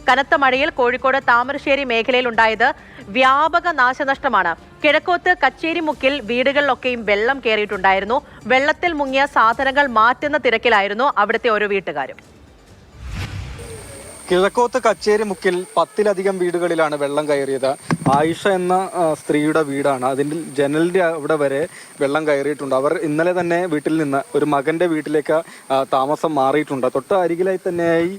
കനത്ത മഴയിൽ കോഴിക്കോട് താമരശ്ശേരി മേഖലയിൽ ഉണ്ടായത് വ്യാപക നാശനഷ്ടമാണ്. കിഴക്കോത്ത് കച്ചേരിമുക്കിൽ വീടുകളിലൊക്കെയും വെള്ളം കയറിയിട്ടുണ്ടായിരുന്നു. വെള്ളത്തിൽ മുങ്ങിയ സാധനങ്ങൾ മാറ്റുന്ന തിരക്കിലായിരുന്നു അവിടുത്തെ ഓരോ വീട്ടുകാരും. കിഴക്കോത്ത് കച്ചേരിമുക്കിൽ 10-ലധികം വീടുകളിലാണ് വെള്ളം കയറിയത്. ആയിഷ എന്ന സ്ത്രീയുടെ വീടാണ്. അതിൻ്റെ ജനലിൻ്റെ അവിടെ വരെ വെള്ളം കയറിയിട്ടുണ്ട്. അവർ ഇന്നലെ തന്നെ വീട്ടിൽ നിന്ന് ഒരു മകൻ്റെ വീട്ടിലേക്ക് താമസം മാറിയിട്ടുണ്ട്. തൊട്ട് അരികിലായി തന്നെയായി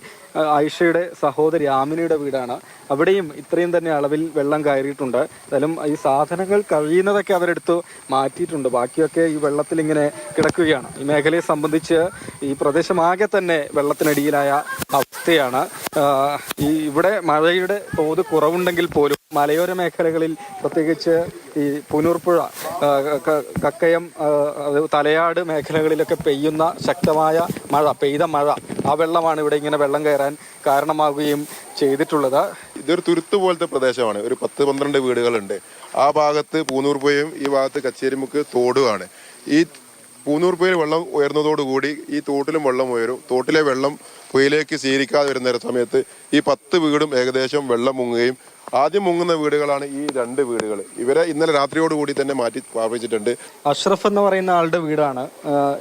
ആയിഷയുടെ സഹോദരി ആമിനയുടെ വീടാണ്. അവിടെയും ഇത്രയും തന്നെ അളവിൽ വെള്ളം കയറിയിട്ടുണ്ട്. എന്തായാലും ഈ സാധനങ്ങൾ കഴിയുന്നതൊക്കെ അവരെടുത്ത് മാറ്റിയിട്ടുണ്ട്. ബാക്കിയൊക്കെ ഈ വെള്ളത്തിൽ ഇങ്ങനെ കിടക്കുകയാണ്. ഈ മേഖലയെ സംബന്ധിച്ച് ഈ പ്രദേശമാകെ തന്നെ വെള്ളത്തിനടിയിലായ അവസ്ഥയാണ്. ഇവിടെ മഴയുടെ തോത് കുറവുണ്ടെങ്കിൽ പോലും മലയോര മേഖലകളിൽ പ്രത്യേകിച്ച് ഈ പുനൂർപ്പുഴ, കക്കയം, തലയാട് മേഖലകളിലൊക്കെ പെയ്യുന്ന ശക്തമായ പെയ്ത മഴ, ആ വെള്ളമാണ് ഇവിടെ ഇങ്ങനെ വെള്ളം കയറാൻ കാരണമാവുകയും ചെയ്തിട്ടുള്ളത്. ഇതൊരു തുരുത്ത് പോലത്തെ പ്രദേശമാണ്. ഒരു 10-12 വീടുകളുണ്ട്. ആ ഭാഗത്ത് പൂനൂർപ്പുഴയും ഈ ഭാഗത്ത് കച്ചേരിമുക്ക് തോടുമാണ്. ഈ പൂനൂർപ്പുഴയിൽ വെള്ളം ഉയർന്നതോടുകൂടി ഈ തോട്ടിലും വെള്ളം ഉയരും. തോട്ടിലെ വെള്ളം പുഴയിലേക്ക് സ്വീകരിക്കാതെ വരുന്ന സമയത്ത് ഈ 10 വീടും ഏകദേശം വെള്ളം മുങ്ങുകയും, ആദ്യം മുങ്ങുന്ന വീടുകളാണ് ഈ 2 വീടുകൾ. ഇവരെ ഇന്നലെ രാത്രിയോടുകൂടി തന്നെ മാറ്റി പാർപ്പിച്ചിട്ടുണ്ട്. അഷ്റഫ് എന്ന് പറയുന്ന ആളുടെ വീടാണ്.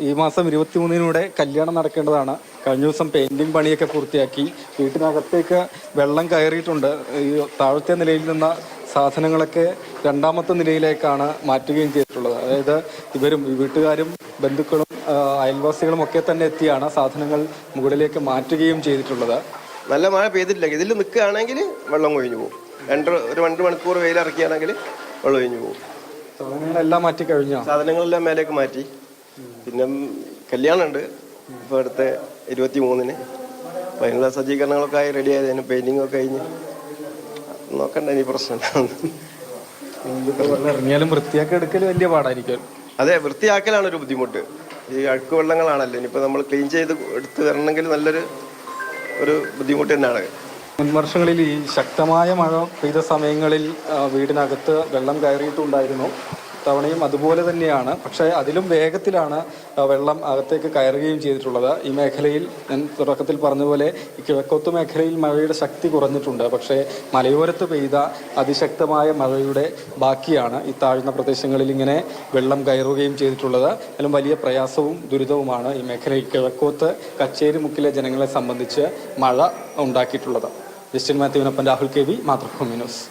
ഈ മാസം 23-നൂടെ കല്യാണം നടക്കേണ്ടതാണ്. കഴിഞ്ഞ ദിവസം പെയിന്റിംഗ് പണിയൊക്കെ പൂർത്തിയാക്കി. വീട്ടിനകത്തേക്ക് വെള്ളം കയറിയിട്ടുണ്ട്. ഈ താഴത്തെ നിലയിൽ നിന്ന് സാധനങ്ങളൊക്കെ 2ാമത്തെ നിലയിലേക്കാണ് മാറ്റുകയും ചെയ്തിട്ടുള്ളത്. അതായത് ഇവരും വീട്ടുകാരും ബന്ധുക്കളും അയൽവാസികളും ഒക്കെ തന്നെ എത്തിയാണ് സാധനങ്ങൾ മുകളിലേക്ക് മാറ്റുകയും ചെയ്തിട്ടുള്ളത്. നല്ല മഴ പെയ്തിട്ടില്ല. ഇതിൽ നിൽക്കുകയാണെങ്കിൽ വെള്ളം കൊഴിഞ്ഞു പോകും. ഒരു 2 മണിക്കൂർ വെയിലിറക്കിയാണെങ്കിൽ വെള്ളം ഒഴിഞ്ഞു പോകും. സാധനങ്ങളെല്ലാം മാറ്റി കഴിഞ്ഞോ? സാധനങ്ങളെല്ലാം മേലേക്ക് മാറ്റി. പിന്നെ കല്യാണമുണ്ട് ഇപ്പോൾ അടുത്ത 23-ന്. അപ്പോൾ അതിനുള്ള സജ്ജീകരണങ്ങളൊക്കെ ആയി റെഡി ആയതിന് പെയിന്റിംഗ് ഒക്കെ കഴിഞ്ഞ് നോക്കണ്ട ഇനി പ്രശ്നം. ഇറങ്ങിയാലും വൃത്തിയാക്കി എടുക്കൽ വലിയ പാടായിരിക്കും. അതെ, വൃത്തിയാക്കലാണ് ഒരു ബുദ്ധിമുട്ട്. ഈ അഴുക്ക് വെള്ളങ്ങളാണല്ലോ. ഇനിയിപ്പോൾ നമ്മൾ ക്ലീൻ ചെയ്ത് എടുത്ത് വരണമെങ്കിൽ നല്ലൊരു ബുദ്ധിമുട്ട് തന്നെയാണ്. മുൻ വർഷങ്ങളിൽ ഈ ശക്തമായ മഴ പെയ്ത സമയങ്ങളിൽ വീടിനകത്ത് വെള്ളം കയറിയിട്ടുണ്ടായിരുന്നു. തവണയും അതുപോലെ തന്നെയാണ്. പക്ഷേ അതിലും വേഗത്തിലാണ് വെള്ളം അകത്തേക്ക് കയറുകയും ചെയ്തിട്ടുള്ളത്. ഈ മേഖലയിൽ ഞാൻ തുടക്കത്തിൽ പറഞ്ഞതുപോലെ ഈ കിഴക്കോത്ത് മേഖലയിൽ മഴയുടെ ശക്തി കുറഞ്ഞിട്ടുണ്ട്. പക്ഷേ മലയോരത്ത് പെയ്ത അതിശക്തമായ മഴയുടെ ബാക്കിയാണ് ഈ താഴ്ന്ന പ്രദേശങ്ങളിൽ ഇങ്ങനെ വെള്ളം കയറുകയും ചെയ്തിട്ടുള്ളത്. അതിലും വലിയ പ്രയാസവും ദുരിതവുമാണ് ഈ മേഖലയിൽ കിഴക്കോത്ത് കച്ചേരിമുക്കിലെ ജനങ്ങളെ സംബന്ധിച്ച് മഴ ഉണ്ടാക്കിയിട്ടുള്ളത്. ജസ്റ്റിൻ മാത്യുവിനൊപ്പം രാഹുൽ KV, മാതൃഭൂമി ന്യൂസ്.